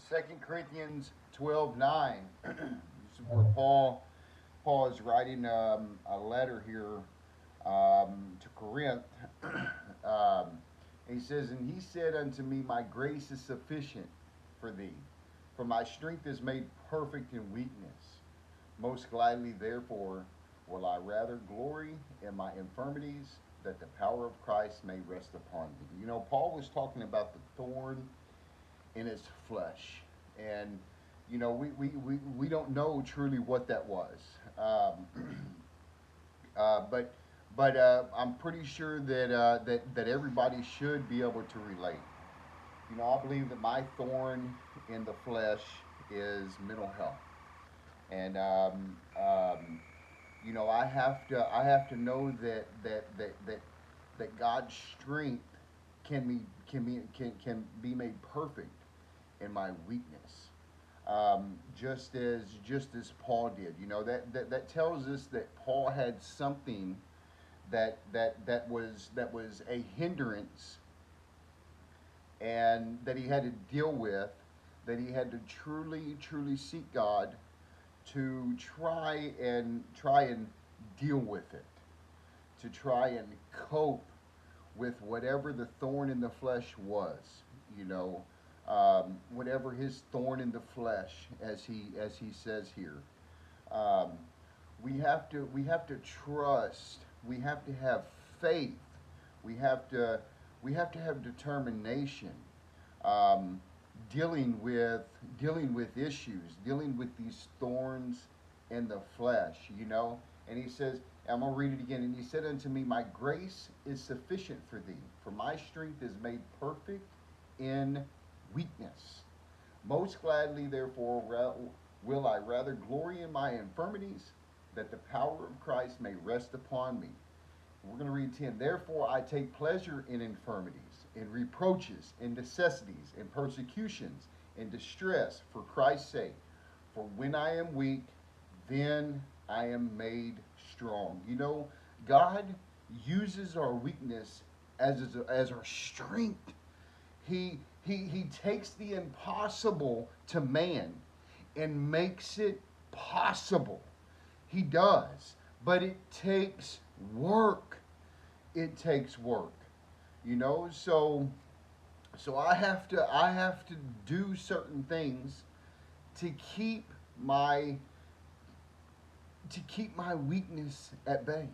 Second Corinthians 12:9. This is where Paul is writing a letter here to Corinth. And he says, "And he said unto me, My grace is sufficient for thee, for my strength is made perfect in weakness. Most gladly, therefore, will I rather glory in my infirmities, that the power of Christ may rest upon me." You know, Paul was talking about the thorn in his flesh. And, we don't know truly what that was. But I'm pretty sure that everybody should be able to relate. You know, I believe that my thorn in the flesh is mental health. And I have to know that God's strength can be made perfect in my weakness. Just as Paul did. You know, that tells us that Paul had something that was a hindrance, and that he had to deal with, that he had to truly seek God to try and deal with it, to try and cope with whatever the thorn in the flesh was. You know, whatever his thorn in the flesh, as he says here. Um, we have to trust. We have to have faith. We have to we have to have determination. Um, dealing with issues, dealing with these thorns in the flesh. You know, and he says, I'm gonna read it again. And he said unto me, My grace is sufficient for thee, for my strength is made perfect in weakness. Most gladly, therefore, will I rather glory in my infirmities, that the power of Christ may rest upon me. We're going to read 10. Therefore, I take pleasure in infirmities, in reproaches, in necessities, in persecutions, in distress, for Christ's sake. For when I am weak, then I am made strong. You know, God uses our weakness as our strength. He takes the impossible to man and makes it possible. He does. But it takes work. It takes work. You know, so I have to do certain things to keep my to keep my weakness at bay.